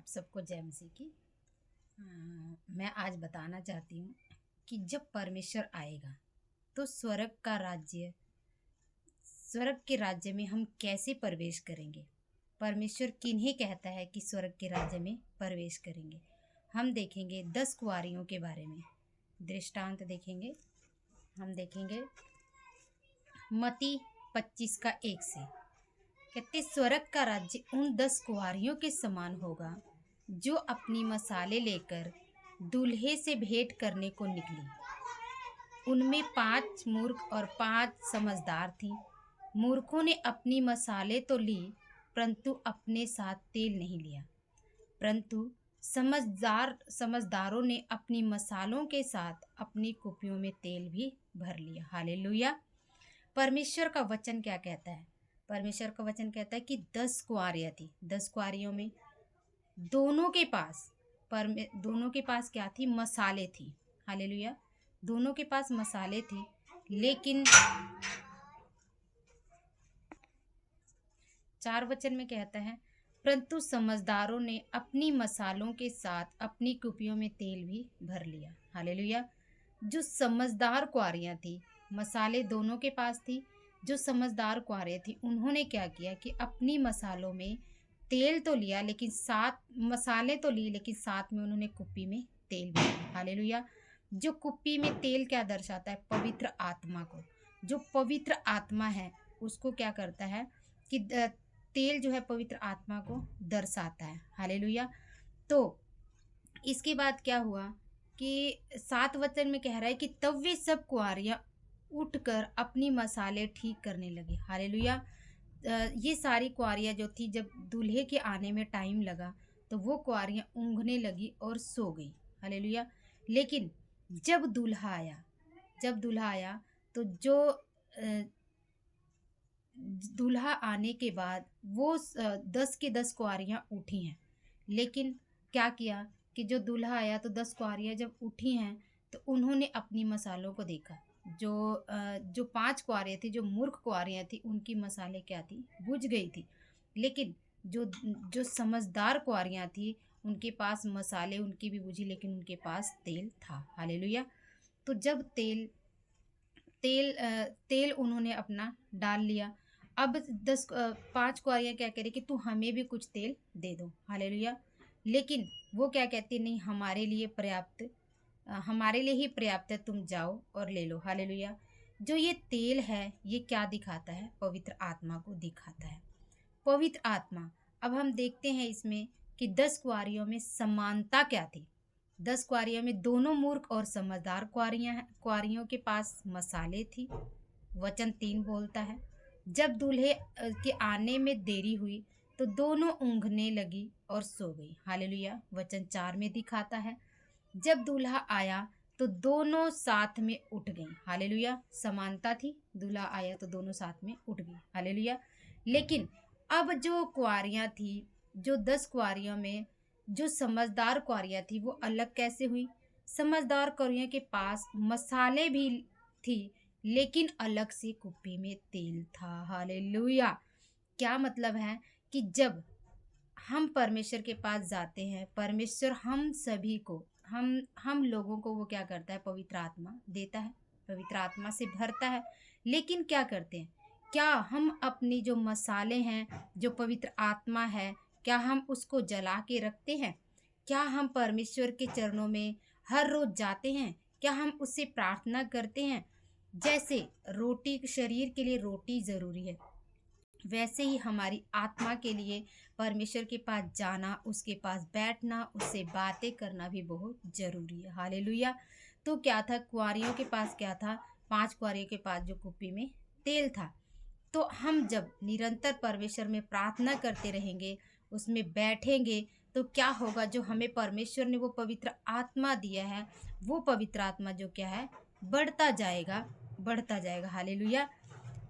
आप सबको जय मसीह की। मैं आज बताना चाहती हूँ कि जब परमेश्वर आएगा तो स्वर्ग के राज्य में हम कैसे प्रवेश करेंगे। परमेश्वर किन्हें कहता है कि स्वर्ग के राज्य में प्रवेश करेंगे। हम देखेंगे 10 कुंवारियों के बारे में दृष्टांत देखेंगे। हम देखेंगे मत्ती 25 का 1 से। कहते स्वर्ग का राज्य उन 10 कुंवारियों के समान होगा जो अपनी मसाले लेकर दूल्हे से भेंट करने को निकली। उनमें 5 मूर्ख और 5 समझदार थीं। मूर्खों ने अपनी मसाले तो ली परंतु अपने साथ तेल नहीं लिया, परंतु समझदारों ने अपनी मसालों के साथ अपनी कुपियों में तेल भी भर लिया। हालेलुया। परमेश्वर का वचन क्या कहता है? परमेश्वर का वचन कहता है कि 10 कुंवारियां थी। 10 कुंवारियों में दोनों के पास क्या थी? मसाले थी। हालेलुया। दोनों के पास मसाले थी, लेकिन 4 वचन में कहता है परंतु समझदारों ने अपनी मसालों के साथ अपनी कुपियों में तेल भी भर लिया। हालेलुया। जो समझदार कुंवारियां थी, मसाले दोनों के पास थी। जो समझदार कुंवारे थी उन्होंने क्या किया कि अपनी मसालों में तेल तो लिया, लेकिन साथ में उन्होंने कुप्पी में तेल भी लिया। हालेलुया। जो कुप्पी में तेल क्या दर्शाता है? पवित्र आत्मा को। जो पवित्र आत्मा है उसको क्या करता है कि तेल जो है पवित्र आत्मा को दर्शाता है। हालेलुया। तो इसके बाद क्या हुआ कि 7 वचन में कह रहा है कि तब वे सब कुंवारियां उठकर अपनी मसाले ठीक करने लगी। हालेलुया। ये सारी कुंवारियां जो थी, जब दूल्हे के आने में टाइम लगा तो वो कुंवारियां ऊँघने लगी और सो गई। हालेलुया। लेकिन जब दूल्हा आया तो जो दूल्हा आने के बाद वो 10 के 10 कुंवारियां उठी हैं। लेकिन क्या किया कि जो दूल्हा आया तो 10 कुंवारियां जब उठी हैं तो उन्होंने अपनी मसालों को देखा। जो 5 कुंवारियां थी, जो मूर्ख कुंवारियां थी, उनकी मसाले क्या थी? बुझ गई थी। लेकिन जो समझदार कुंवारियां थी उनके पास मसाले उनकी भी बुझी, लेकिन उनके पास तेल था। हालेलुया। तो जब तेल उन्होंने अपना डाल लिया। अब 5 कुंवारियां क्या कह रही कि तू हमें भी कुछ तेल दे दो। हालेलुया। लेकिन वो क्या कहती? नहीं, हमारे लिए ही पर्याप्त है, तुम जाओ और ले लो। हालेलुया। जो ये तेल है ये क्या दिखाता है? पवित्र आत्मा को दिखाता है। पवित्र आत्मा। अब हम देखते हैं इसमें कि 10 कुंवारियों में समानता क्या थी। 10 कुंवारियों में दोनों मूर्ख और समझदार कुंवारियों के पास मसाले थी। वचन 3 बोलता है जब दूल्हे के आने में देरी हुई तो दोनों ऊँघने लगी और सो गई। हालेलुया। वचन 4 में दिखाता है जब दूल्हा आया तो दोनों साथ में उठ गई। हालेलुया। समानता थी, दूल्हा आया तो दोनों साथ में उठ गई। हालेलुया। लेकिन अब जो कुंवारियां थी, जो 10 कुंवारियों में जो समझदार कुंवारियां थी वो अलग कैसे हुई? समझदार कुंवारियों के पास मसाले भी थी, लेकिन अलग से कुप्पी में तेल था। हालेलुया। क्या मतलब है कि जब हम परमेश्वर के पास जाते हैं, परमेश्वर हम सभी को हम लोगों को वो क्या करता है? पवित्र आत्मा देता है, पवित्र आत्मा से भरता है। लेकिन क्या करते हैं? क्या हम अपनी जो मसाले हैं, जो पवित्र आत्मा है, क्या हम उसको जला के रखते हैं? क्या हम परमेश्वर के चरणों में हर रोज जाते हैं? क्या हम उससे प्रार्थना करते हैं? जैसे रोटी, शरीर के लिए रोटी ज़रूरी है, वैसे ही हमारी आत्मा के लिए परमेश्वर के पास जाना, उसके पास बैठना, उससे बातें करना भी बहुत ज़रूरी है। हालेलुया। तो क्या था? कुंवारियों के पास क्या था? 5 कुंवारियों के पास जो कुप्पी में तेल था। तो हम जब निरंतर परमेश्वर में प्रार्थना करते रहेंगे, उसमें बैठेंगे, तो क्या होगा? जो हमें परमेश्वर ने वो पवित्र आत्मा दिया है, वो पवित्र आत्मा जो क्या है? बढ़ता जाएगा। हालेलुया।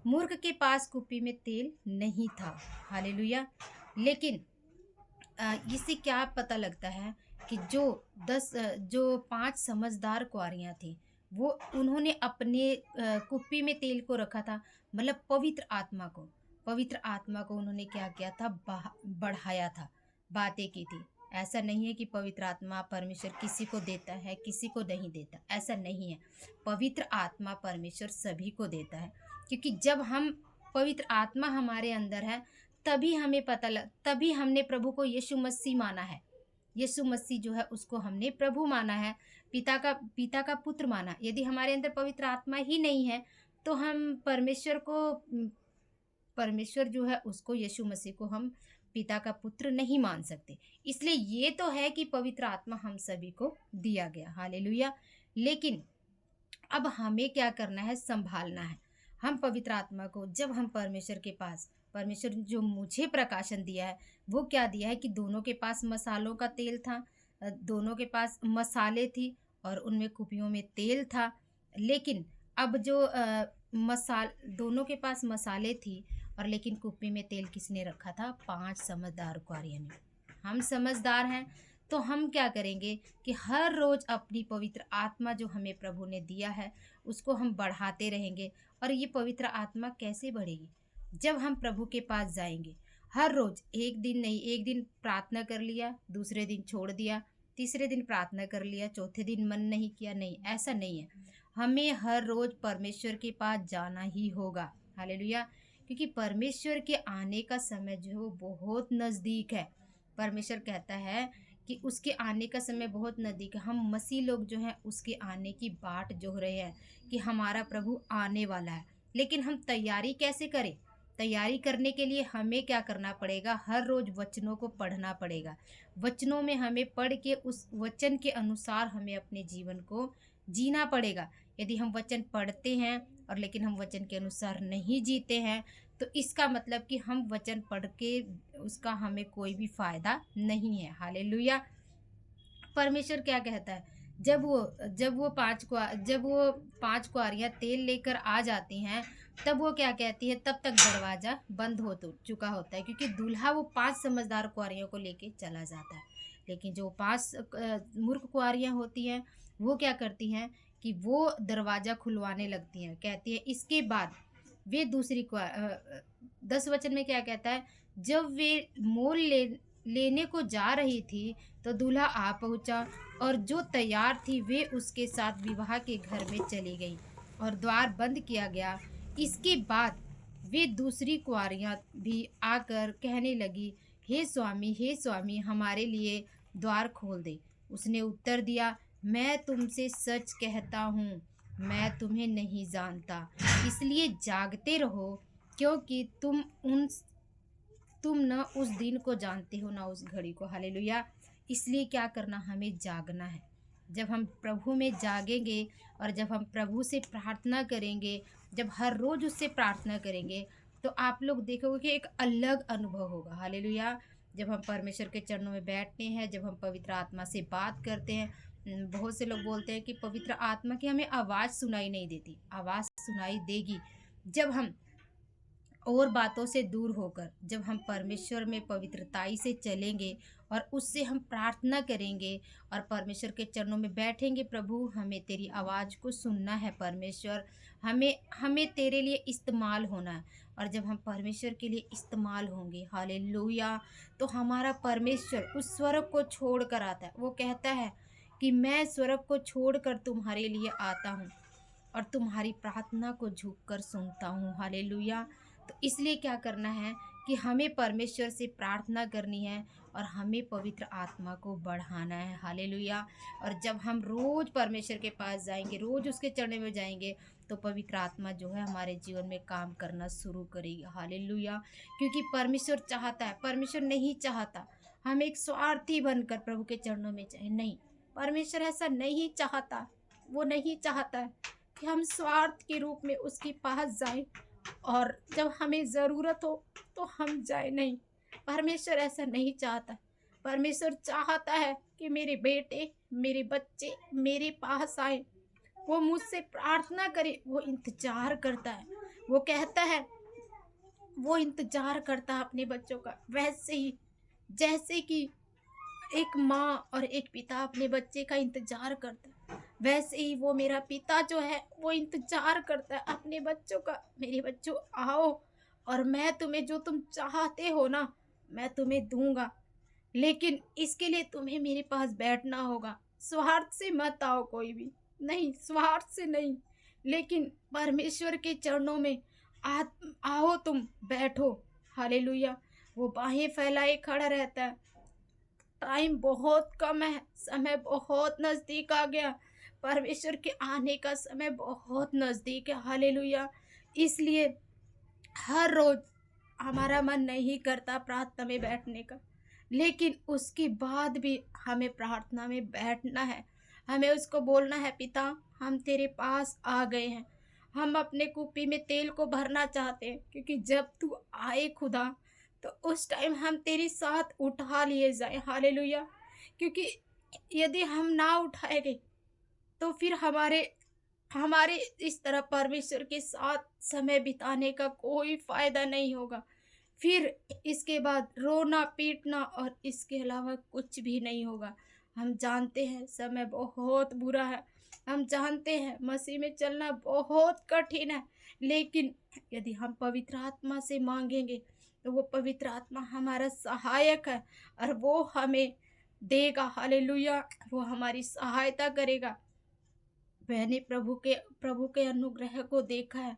मूर्ख के पास कुप्पी में तेल नहीं था। हालेलुया। लेकिन इससे क्या पता लगता है कि जो 5 समझदार कुंवारियां थी, वो उन्होंने अपने कुप्पी में तेल को रखा था, मतलब पवित्र आत्मा को उन्होंने क्या किया था? बढ़ाया था, बातें की थी। ऐसा नहीं है कि पवित्र आत्मा परमेश्वर किसी को देता है किसी को नहीं देता, ऐसा नहीं है। पवित्र आत्मा परमेश्वर सभी को देता है, क्योंकि जब हम पवित्र आत्मा हमारे अंदर है तभी हमें तभी हमने प्रभु को यीशु मसीह माना है। यीशु मसीह जो है उसको हमने प्रभु माना है, पिता का पुत्र माना। यदि हमारे अंदर पवित्र आत्मा ही नहीं है तो हम परमेश्वर जो है उसको, यीशु मसीह को हम पिता का पुत्र नहीं मान सकते। इसलिए ये तो है कि पवित्र आत्मा हम सभी को दिया गया, हालेलुया। लेकिन अब हमें क्या करना है, संभालना है। हम पवित्र आत्मा को जब हम परमेश्वर जो मुझे प्रकाशन दिया है वो क्या दिया है कि दोनों के पास मसालों का तेल था, दोनों के पास मसाले थी और उनमें कुपियों में तेल था। लेकिन अब जो दोनों के पास मसाले थी और लेकिन कुप्पी में तेल किसने रखा था? 5 समझदार कुआरियों ने। हम समझदार हैं तो हम क्या करेंगे कि हर रोज़ अपनी पवित्र आत्मा जो हमें प्रभु ने दिया है उसको हम बढ़ाते रहेंगे। और ये पवित्र आत्मा कैसे बढ़ेगी? जब हम प्रभु के पास जाएंगे हर रोज़, एक दिन नहीं, एक दिन प्रार्थना कर लिया, दूसरे दिन छोड़ दिया, तीसरे दिन प्रार्थना कर लिया, चौथे दिन मन नहीं किया, नहीं, ऐसा नहीं है। हमें हर रोज़ परमेश्वर के पास जाना ही होगा, हालेलुया। क्योंकि परमेश्वर के आने का समय जो है वो बहुत नज़दीक है। परमेश्वर कहता है कि उसके आने का समय बहुत नज़दीक है। हम मसीह लोग जो हैं उसके आने की बाट जोह रहे हैं कि हमारा प्रभु आने वाला है। लेकिन हम तैयारी कैसे करें? तैयारी करने के लिए हमें क्या करना पड़ेगा? हर रोज़ वचनों को पढ़ना पड़ेगा। वचनों में हमें पढ़ के उस वचन के अनुसार हमें अपने जीवन को जीना पड़ेगा। यदि हम वचन पढ़ते हैं और लेकिन हम वचन के अनुसार नहीं जीते हैं तो इसका मतलब कि हम वचन पढ़ के उसका हमें कोई भी फ़ायदा नहीं है, हालेलुया। परमेश्वर क्या कहता है? जब वो पांच कुआरियाँ तेल लेकर आ जाती हैं तब वो क्या कहती है? तब तक दरवाज़ा बंद हो तो चुका होता है, क्योंकि दूल्हा वो 5 समझदार कुआरियों को लेके चला जाता है। लेकिन जो 5 मूर्ख कुआरियाँ होती हैं वो क्या करती हैं कि वो दरवाज़ा खुलवाने लगती हैं। कहती है इसके बाद वे 10 वचन में क्या कहता है? जब वे लेने को जा रही थी तो दूल्हा आ पहुंचा और जो तैयार थी वे उसके साथ विवाह के घर में चली गई और द्वार बंद किया गया। इसके बाद वे दूसरी कुआरियां भी आकर कहने लगी, हे स्वामी, हमारे लिए द्वार खोल दे। उसने उत्तर दिया, मैं तुमसे सच कहता हूँ, मैं तुम्हें नहीं जानता। इसलिए जागते रहो, क्योंकि तुम न उस दिन को जानते हो न उस घड़ी को, हालेलुया। इसलिए क्या करना? हमें जागना है। जब हम प्रभु में जागेंगे और जब हम प्रभु से प्रार्थना करेंगे, जब हर रोज़ उससे प्रार्थना करेंगे तो आप लोग देखोगे कि एक अलग अनुभव होगा, हालेलुया। जब हम परमेश्वर के चरणों में बैठते हैं, जब हम पवित्र आत्मा से बात करते हैं, बहुत से लोग बोलते हैं कि पवित्र आत्मा की हमें आवाज़ सुनाई नहीं देती। आवाज़ सुनाई देगी जब हम और बातों से दूर होकर, जब हम परमेश्वर में पवित्रताई से चलेंगे और उससे हम प्रार्थना करेंगे और परमेश्वर के चरणों में बैठेंगे। प्रभु, हमें तेरी आवाज़ को सुनना है परमेश्वर, हमें तेरे लिए इस्तेमाल होना है। और जब हम परमेश्वर के लिए इस्तेमाल होंगे, हालेलुया, तो हमारा परमेश्वर उस स्वर्ग को छोड़ कर आता है। वो कहता है कि मैं स्वर्ग को छोड़कर तुम्हारे लिए आता हूँ और तुम्हारी प्रार्थना को झुककर सुनता हूँ, हालेलुया। तो इसलिए क्या करना है कि हमें परमेश्वर से प्रार्थना करनी है और हमें पवित्र आत्मा को बढ़ाना है, हालेलुया। और जब हम रोज़ परमेश्वर के पास जाएंगे, रोज़ उसके चरणों में जाएंगे, तो पवित्र आत्मा जो है हमारे जीवन में काम करना शुरू करेगी, हालेलुया। क्योंकि परमेश्वर चाहता है, परमेश्वर नहीं चाहता हम एक स्वार्थी बनकर प्रभु के चरणों में जाए, नहीं, परमेश्वर ऐसा नहीं चाहता। वो नहीं चाहता है कि हम स्वार्थ के रूप में उसके पास जाएं और जब हमें ज़रूरत हो तो हम जाए, नहीं, परमेश्वर ऐसा नहीं चाहता। परमेश्वर चाहता है कि मेरे बेटे, मेरे बच्चे मेरे पास आए, वो मुझसे प्रार्थना करे। वो इंतज़ार करता है, वो कहता है, वो इंतज़ार करता है अपने बच्चों का। वैसे ही जैसे कि एक माँ और एक पिता अपने बच्चे का इंतज़ार करता है, वैसे ही वो मेरा पिता जो है वो इंतज़ार करता है अपने बच्चों का। मेरे बच्चों, आओ और मैं तुम्हें जो तुम चाहते हो ना, मैं तुम्हें दूंगा। लेकिन इसके लिए तुम्हें मेरे पास बैठना होगा। स्वार्थ से मत आओ कोई भी, नहीं, स्वार्थ से नहीं, लेकिन परमेश्वर के चरणों में आ आओ, तुम बैठो। हालेलुया। वो बाहें फैलाए खड़ा रहता है। टाइम बहुत कम है, समय बहुत नज़दीक आ गया। परमेश्वर के आने का समय बहुत नज़दीक है। हालेलुया। इसलिए हर रोज़ हमारा मन नहीं करता प्रार्थना में बैठने का, लेकिन उसके बाद भी हमें प्रार्थना में बैठना है। हमें उसको बोलना है, पिता हम तेरे पास आ गए हैं। हम अपने कुप्पी में तेल को भरना चाहते हैं, क्योंकि जब तू आए खुदा, तो उस टाइम हम तेरे साथ उठा लिए जाए। हालेलुया। क्योंकि यदि हम ना उठाएंगे तो फिर हमारे हमारे इस तरह परमेश्वर के साथ समय बिताने का कोई फायदा नहीं होगा। फिर इसके बाद रोना पीटना और इसके अलावा कुछ भी नहीं होगा। हम जानते हैं समय बहुत बुरा है, हम जानते हैं मसीह में चलना बहुत कठिन है, लेकिन यदि हम पवित्र आत्मा से मांगेंगे तो वो पवित्र आत्मा हमारा सहायक है और वो हमें देगा। हालेलुया। वो हमारी सहायता करेगा। मैंने प्रभु के अनुग्रह को देखा है।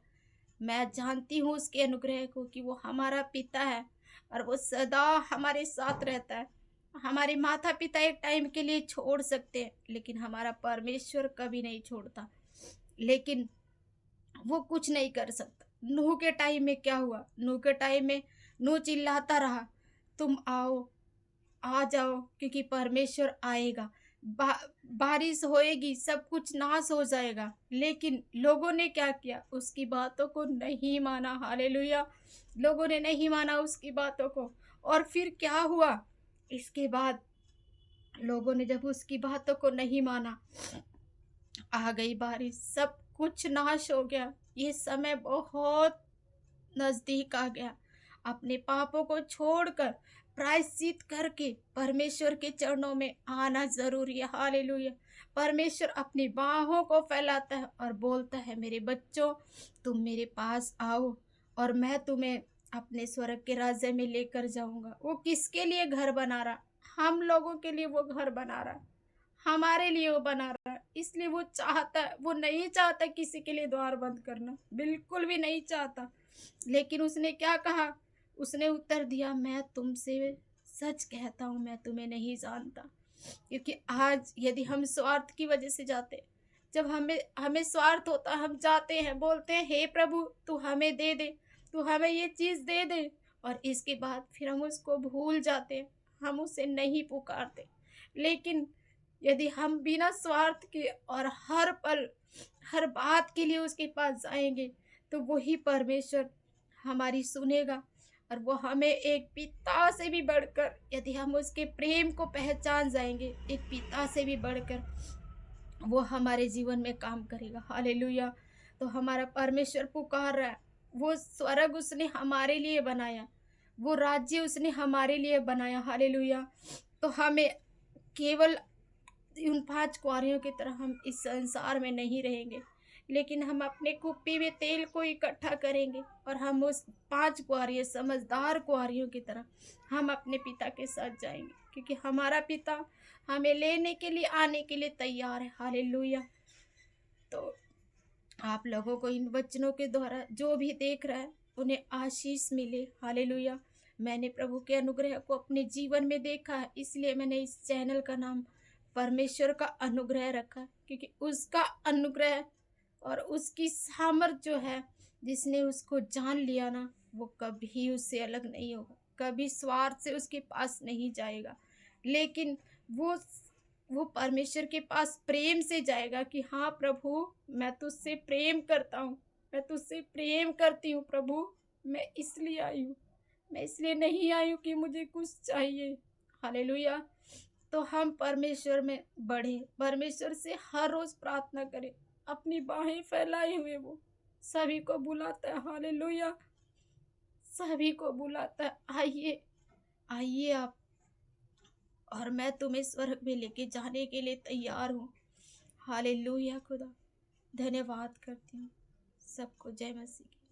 मैं जानती हूँ उसके अनुग्रह को, कि वो हमारा पिता है और वो सदा हमारे साथ रहता है। हमारे माता पिता एक टाइम के लिए छोड़ सकते हैं, लेकिन हमारा परमेश्वर कभी नहीं छोड़ता। लेकिन वो कुछ नहीं कर सकता। नूह के टाइम में क्या हुआ? नूह के टाइम में नूह चिल्लाता रहा, तुम आओ, आ जाओ, क्योंकि परमेश्वर आएगा, बा, बारिश होएगी, सब कुछ नाश हो जाएगा। लेकिन लोगों ने क्या किया? उसकी बातों को नहीं माना। हालेलुया। लोगों ने नहीं माना उसकी बातों को। और फिर क्या हुआ? इसके बाद लोगों ने जब उसकी बातों को नहीं माना, आ गई बारिश, सब कुछ नाश हो गया। ये समय बहुत नजदीक आ गया। अपने पापों को छोड़कर प्रायश्चित करके परमेश्वर के चरणों में आना जरूरी है। हालेलुया। परमेश्वर अपनी बाहों को फैलाता है और बोलता है, मेरे बच्चों, तुम मेरे पास आओ और मैं तुम्हें अपने स्वर्ग के राज्य में लेकर जाऊंगा। वो किसके लिए घर बना रहा? हम लोगों के लिए वो घर बना रहा है, हमारे लिए वो बना रहा है। इसलिए वो चाहता है, वो नहीं चाहता किसी के लिए द्वार बंद करना, बिल्कुल भी नहीं चाहता। लेकिन उसने क्या कहा? उसने उत्तर दिया, मैं तुमसे सच कहता हूँ, मैं तुम्हें नहीं जानता। क्योंकि आज यदि हम स्वार्थ की वजह से जाते, जब हमें हमें स्वार्थ होता, हम जाते हैं, बोलते हैं, हे प्रभु तू हमें दे दे, तू हमें ये चीज़ दे दे, और इसके बाद फिर हम उसको भूल जाते हैं, हम उसे नहीं पुकारते। लेकिन यदि हम बिना स्वार्थ के और हर पल हर बात के लिए उसके पास जाएंगे, तो वही परमेश्वर हमारी सुनेगा। और वो हमें एक पिता से भी बढ़कर, यदि हम उसके प्रेम को पहचान जाएंगे, एक पिता से भी बढ़कर वो हमारे जीवन में काम करेगा। हालेलुया। तो हमारा परमेश्वर पुकार रहा है। वो स्वर्ग उसने हमारे लिए बनाया, वो राज्य उसने हमारे लिए बनाया। हालेलुया। तो हमें केवल उन 5 कुँवारियों की तरह हम इस संसार में नहीं रहेंगे, लेकिन हम अपने कुप्पी में तेल को इकट्ठा करेंगे और हम उस 5 कुँवारियों, समझदार कुँवारियों की तरह हम अपने पिता के साथ जाएंगे, क्योंकि हमारा पिता हमें लेने के लिए, आने के लिए तैयार है। हालेलुया। तो आप लोगों को इन वचनों के द्वारा जो भी देख रहा है, उन्हें आशीष मिले। हालेलुया। मैंने प्रभु के अनुग्रह को अपने जीवन में देखा है, इसलिए मैंने इस चैनल का नाम परमेश्वर का अनुग्रह रखा, क्योंकि उसका अनुग्रह और उसकी सामर्थ जो है, जिसने उसको जान लिया ना, वो कभी उससे अलग नहीं होगा, कभी स्वार्थ से उसके पास नहीं जाएगा, लेकिन वो वो परमेश्वर के पास प्रेम से जाएगा कि हाँ प्रभु, मैं तुझसे प्रेम करता हूँ, मैं तुझसे प्रेम करती हूँ प्रभु, मैं इसलिए आई हूँ, मैं इसलिए नहीं आई हूँ कि मुझे कुछ चाहिए। हालेलुया। तो हम परमेश्वर में बढ़े, परमेश्वर से हर रोज़ प्रार्थना करें। अपनी बाहें फैलाए हुए वो सभी को बुलाता है। हालेलुया। सभी को बुलाता है, आइए, आइए आप, और मैं तुम्हें स्वर्ग में लेके जाने के लिए तैयार हूँ। हालेलुया। खुदा धन्यवाद करती हूँ। सबको जय मसीह की।